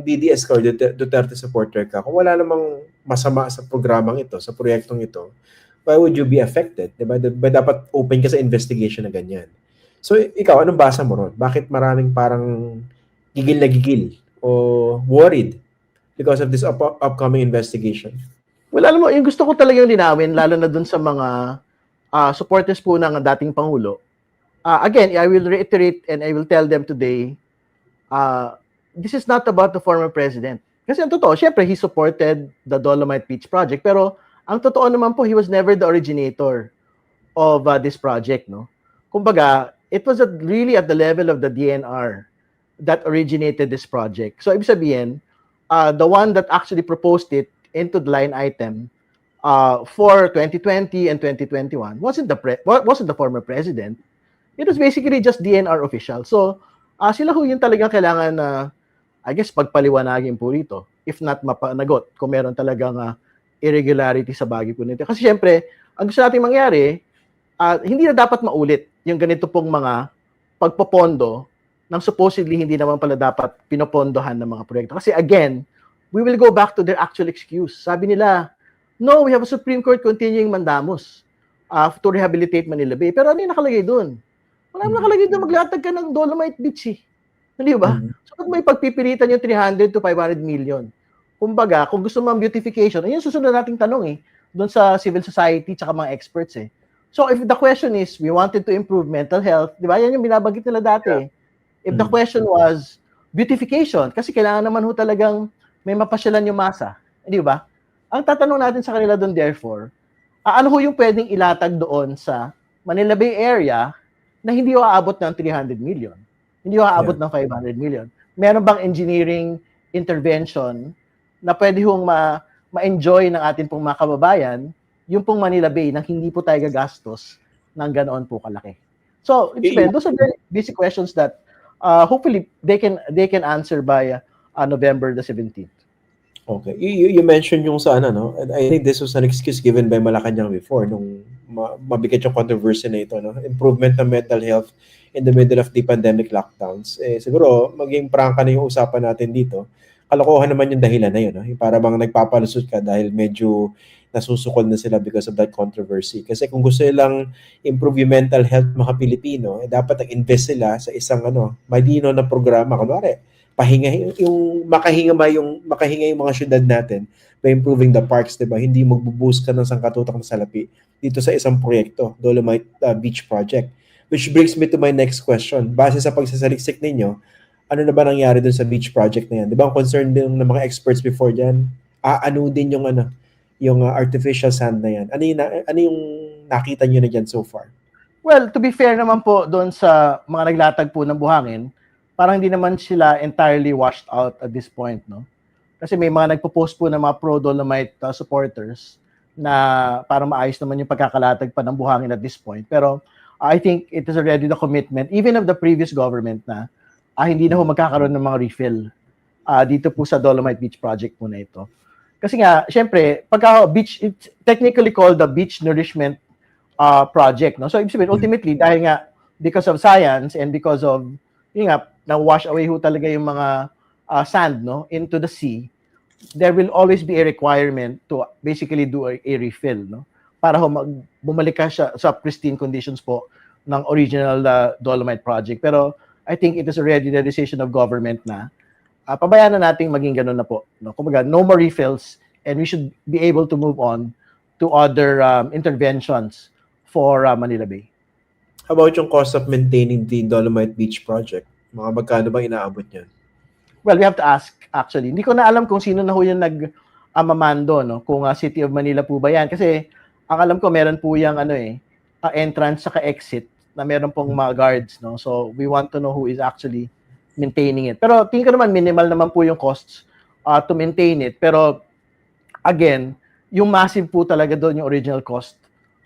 DDS ka or Duterte supporter ka, kung wala namang masama sa programang ito, sa proyektong ito, why would you be affected? Diba? Diba dapat open ka sa investigation na ganyan? So, ikaw, anong basa mo ron? Bakit maraming parang gigil na gigil o worried because of this upcoming investigation? Well, alam mo, yung gusto ko talagang linawin, lalo na dun sa mga supporters po ng dating Pangulo. Again, I will reiterate and I will tell them today, this is not about the former president. Kasi ang totoo, syempre, he supported the Dolomite Beach project, pero ang totoo naman po, he was never the originator of this project, no? Kumbaga, it was really at the level of the DNR that originated this project. So, ibig sabihin, the one that actually proposed it into the line item for 2020 and 2021 wasn't the former president. It was basically just DNR official. So, sila ho yung talagang kailangan na, I guess, pagpaliwanagin po rito. If not, mapanagot kung meron talagang irregularity sa bagay po nito. Kasi syempre, ang gusto natin mangyari, hindi na dapat maulit yung ganito pong mga pagpopondo ng supposedly hindi naman pala dapat pinopondohan ng mga proyekto. Kasi again, we will go back to their actual excuse. Sabi nila, no, we have a Supreme Court continuing mandamus to rehabilitate Manila Bay. Pero ano yung nakalagay doon? Wala nakalagay doon, maglatag ka ng Dolomite Beach eh. Hindi ba? So, pag may pagpipilitan yung 300 to 500 million, kumbaga, kung gusto mo ang beautification, ayun susunod nating tanong eh, doon sa civil society tsaka mga experts eh. So, if the question is, we wanted to improve mental health, di ba? Yan yung binabanggit nila dati. Yeah. If the question was beautification, kasi kailangan naman ho talagang may mapasyalan yung masa, di ba? Ang tatanong natin sa kanila doon, therefore, ano ho yung pwedeng ilatag doon sa Manila Bay area na hindi ho aabot ng 300 million? Hindi ho aabot ng 500 million. Meron bang engineering intervention na pwede hong ma-enjoy ng ating pong mga kababayan yung pong Manila Bay nang hindi po tayo gagastos ng ganoon po kalaki? So, those are very basic questions that hopefully they can answer by November the 17th. Okay. You mentioned yung sa ano, no? And I think this was an excuse given by Malacanang before nung mabigat yung controversy na ito, no? Improvement ng mental health in the middle of the pandemic lockdowns. Siguro maging prangka na yung usapan natin dito. Kalokohan naman yung dahilan na yun, no? Yung para bang nagpapalusot ka dahil medyo nasusukol na sila because of that controversy. Kasi kung gusto nilang improve yung mental health mga Pilipino, dapat nag-invest sila sa isang malino na programa. Kunwari, pahinga yung makahinga yung mga syudad natin by improving the parks, 'di ba? Hindi magbo-boost ka ng sangkatutak na salapi dito sa isang proyekto, Dolomite Beach Project. Which brings me to my next question. Base sa pagsasaliksik ninyo, ano na ba nangyari dun sa beach project na yan? 'Di ba ang concern din ng mga experts before diyan? Ano din yung artificial sand na yan? Ano yung nakita niyo na diyan so far? Well, to be fair naman po doon sa mga naglatag po ng buhangin, parang hindi naman sila entirely washed out at this point, no? Kasi may mga nagpo-post po ng mga pro-Dolomite supporters na parang maayos naman yung pagkakalatag pa ng buhangin at this point. Pero I think it is already the commitment, even of the previous government, na hindi na ho magkakaroon ng mga refill dito po sa Dolomite Beach Project po na ito. Kasi nga, syempre, pagka beach, it's technically called the Beach Nourishment Project, no? So, ibig sabihin, ultimately, dahil nga, because of science and because of, yun nga, na-wash away ho talaga yung mga sand, no, into the sea, there will always be a requirement to basically do a refill, no, para ho bumalik ka siya sa pristine conditions po ng original Dolomite project. Pero I think it is already the decision of government na pabayaan na nating maging ganun na po, no? Kumbaga, no more refills and we should be able to move on to other interventions for Manila Bay. How about yung cost of maintaining the Dolomite Beach Project? Mga magkano bang inaabot niyan? Well, we have to ask, actually. Hindi ko na alam kung sino na ho yung nag-amamando, no? Kung City of Manila po ba yan. Kasi, ang alam ko, meron po yung entrance saka exit na meron pong mga guards, no? So, we want to know who is actually maintaining it. Pero, tingin ko naman, minimal naman po yung costs to maintain it. Pero, again, yung massive po talaga doon yung original cost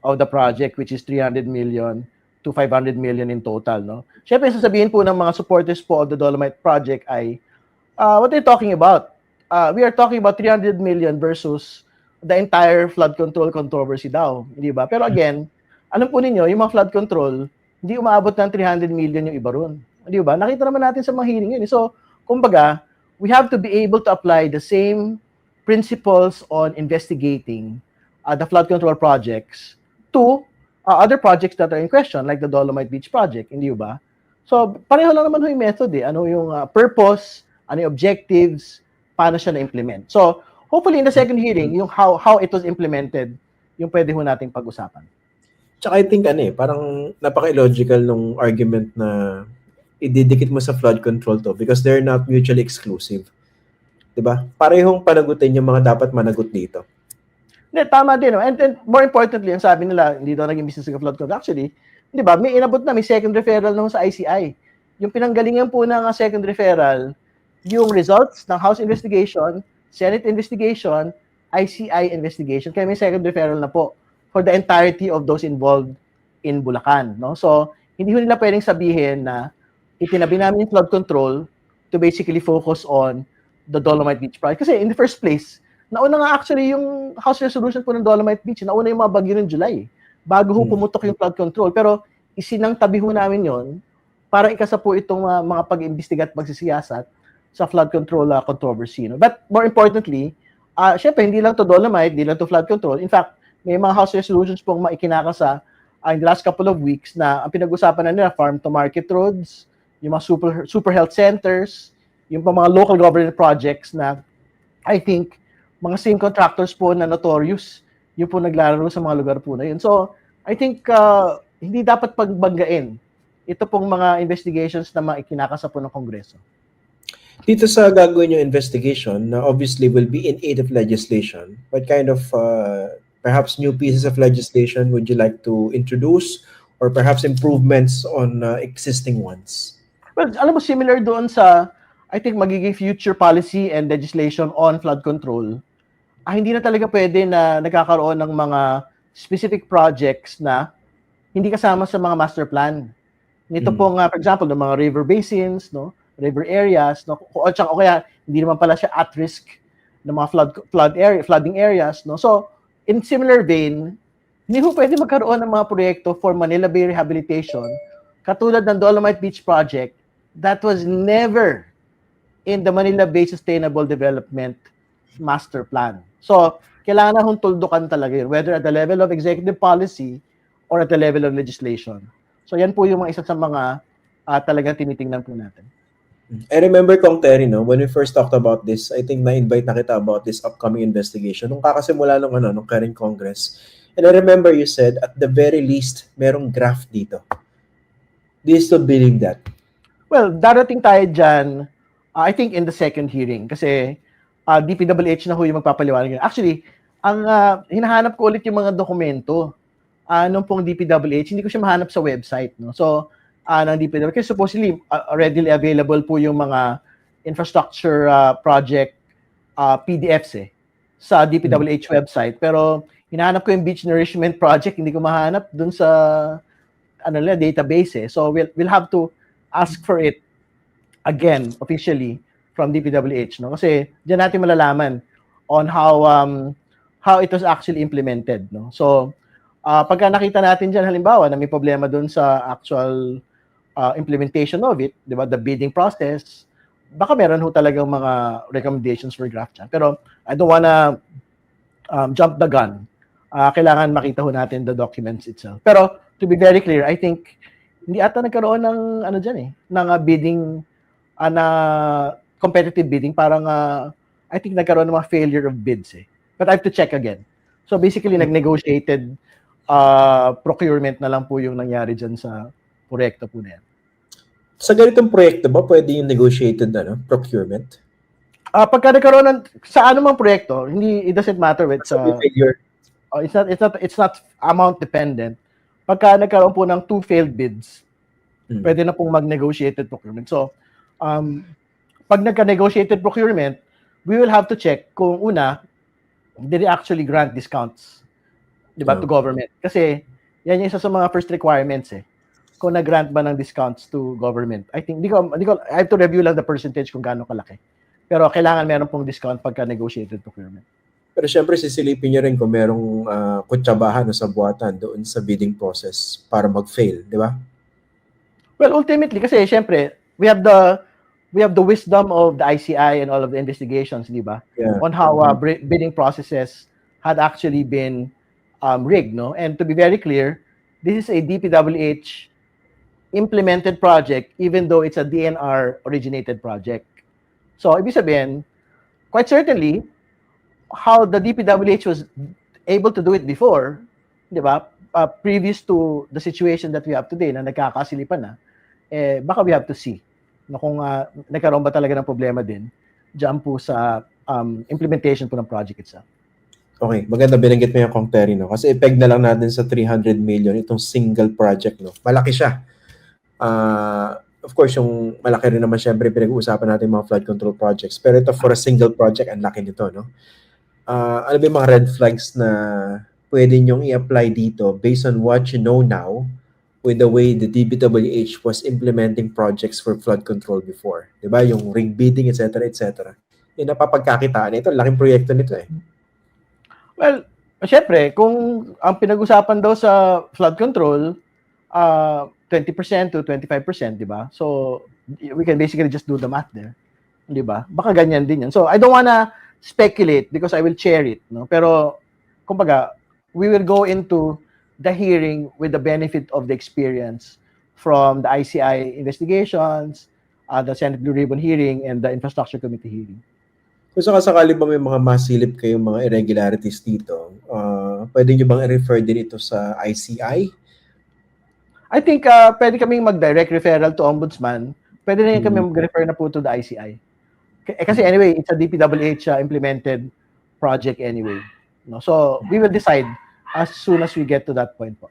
of the project, which is 300 million to 500 million in total, no? Siyempre, sasabihin po ng mga supporters po of the Dolomite Project ay, what are you talking about? We are talking about 300 million versus the entire flood control controversy daw, hindi ba? Pero again, alam po ninyo, yung mga flood control, hindi umaabot ng 300 million yung iba ron, hindi ba? Nakita naman natin sa mga hearing yun. So, kumbaga, we have to be able to apply the same principles on investigating the flood control projects to other projects that are in question, like the Dolomite Beach project, hindi ba? So, pareho lang naman yung method eh. Ano yung purpose, ano yung objectives, paano siya na-implement. So, hopefully in the second hearing, yung how it was implemented, yung pwede ho nating pag-usapan. Tsaka I think parang napaka-illogical nung argument na ididikit mo sa flood control to because they're not mutually exclusive. 'Di ba? Parehong panagutin yung mga dapat managot dito. Hindi, tama din. No? And more importantly, ang sabi nila, hindi daw naging business ng flood control. Actually, di ba, may inabot na, may second referral nung sa ICI. Yung pinanggalingan po ng second referral, yung results ng House investigation, Senate investigation, ICI investigation. Kaya may second referral na po for the entirety of those involved in Bulacan. No? So, hindi nila pwedeng sabihin na itinabi namin yung flood control to basically focus on the Dolomite Beach project. Kasi in the first place, nauna nga actually yung House resolution po ng Dolomite Beach, nauna yung mga bagyo ng July, bago ho pumutok yung flood control. Pero isinang tabi ho namin yon para ikasa po itong mga pag-imbestiga at pagsisiyasat sa flood control controversy. No? But more importantly, syempre hindi lang to Dolomite, hindi lang to flood control. In fact, may mga House resolutions pong maikinakasa in the last couple of weeks na ang pinag-usapan na nila, farm-to-market roads, yung mga super health centers, yung mga local government projects na I think mga same contractors po na notorious yung po naglalaro sa mga lugar po na yun. So, I think hindi dapat pagbanggain ito pong mga investigations na maikinakasa po ng Kongreso. Dito sa gagawin yung investigation, na obviously will be in aid of legislation, what kind of perhaps new pieces of legislation would you like to introduce or perhaps improvements on existing ones? Well, alam mo, similar doon sa, I think, magiging future policy and legislation on flood control, hindi na talaga pwede na nagkakaroon ng mga specific projects na hindi kasama sa mga master plan. Nito pong, for example, ng mga river basins, no, river areas, no, o kaya hindi naman pala siya at risk ng mga flooding areas, no. So, in similar vein, hindi po pwede magkaroon ng mga proyekto for Manila Bay rehabilitation katulad ng Dolomite Beach project that was never in the Manila Bay Sustainable Development Master Plan. So, kailangan na hong tuldukan talaga yun, whether at the level of executive policy or at the level of legislation. So, yan po yung mga isa sa mga talagang tinitingnan po natin. I remember, Kong Terry, no, when we first talked about this, I think na-invite na kita about this upcoming investigation nung kakasimula nung current Congress. And I remember you said, at the very least, merong graft dito. Do you still believe that? Well, darating tayo dyan, I think in the second hearing, kasi DPWH na ho yung magpapaliwanag yun. Actually, ang hinahanap ko ulit yung mga dokumento nung pong DPWH, hindi ko siya mahanap sa website. No? So, ng DPWH, kasi supposedly readily available po yung mga infrastructure project PDFs sa DPWH website. Pero hinahanap ko yung beach nourishment project, hindi ko mahanap dun sa database. So, we'll have to ask for it again, officially, from DPWH, no? Kasi diyan natin malalaman on how it was actually implemented, no? So, pagka nakita natin diyan halimbawa na may problema doon sa actual implementation of it, 'di ba? The bidding process, baka meron ho talagang mga recommendations for graft dyan. Pero I don't wanna jump the gun. Kailangan makita ho natin the documents itself. Pero to be very clear, I think hindi ata nagkaroon ng ng bidding na competitive bidding, parang I think nagkaroon ng mga failure of bids But I have to check again. So basically, nag-negotiated procurement na lang po yung nangyari dyan sa proyekto po na yan. Sa ganitong proyekto ba, pwede yung negotiated procurement? Pagka nagkaroon sa anumang proyekto, it doesn't matter with it's not amount dependent. Pagka nagkaroon po ng 2 failed bids, pwede na pong mag-negotiated procurement. So, pag nagka-negotiated procurement, we will have to check kung did they actually grant discounts, di ba, to government? Kasi, yan yung isa sa mga first requirements kung nag-grant ba ng discounts to government. I think, I have to review lang the percentage kung gaano kalaki. Pero kailangan meron pong discount pagka-negotiated procurement. Pero syempre, sisilipin nyo rin kung merong kutsabahan o sabuatan doon sa bidding process para mag-fail, di ba? Well, ultimately, kasi syempre, we have the we have the wisdom of the ICI and all of the investigations, di ba? Yeah. On how bidding processes had actually been rigged, no? And to be very clear, this is a DPWH implemented project, even though it's a DNR originated project. So, ibig sabihin, quite certainly, how the DPWH was able to do it before, di ba? Previous to the situation that we have today na nagkakasilipan na, baka we have to see na kung nagkaroon ba talaga ng problema din dyan po sa implementation po ng project itself. Okay, maganda binanggit mo yung Kong Terry, no? Kasi ipeg na lang natin sa 300 million itong single project, no? Malaki siya. Of course, yung malaki rin naman syempre pinag-uusapan natin mga flood control projects. Pero ito for a single project, ang laki nito, no? Ano ba yung mga red flags na pwede nyong i-apply dito based on what you know now with the way the DPWH was implementing projects for flood control before? Diba? Yung rig bidding, etc., etc. Yung napapagkakitaan ito, laking proyekto nito eh. Well, syempre, kung ang pinag-usapan daw sa flood control, 20% to 25%, di ba? So, we can basically just do the math there. Di ba? Baka ganyan din yan. So, I don't wanna speculate because I will share it. No? Pero, kumbaga, we will go into the hearing with the benefit of the experience from the ICI investigations, the Senate Blue Ribbon hearing, and the Infrastructure Committee hearing. Kung sakasakali ba may mga masilip kayong mga irregularities dito, pwede nyo bang i-refer din ito sa ICI? I think pwede kaming mag-direct referral to Ombudsman. Pwede rin kami mag-refer na po to the ICI. Kasi anyway, it's a DPWH implemented project anyway. No? So, we will decide as soon as we get to that point po.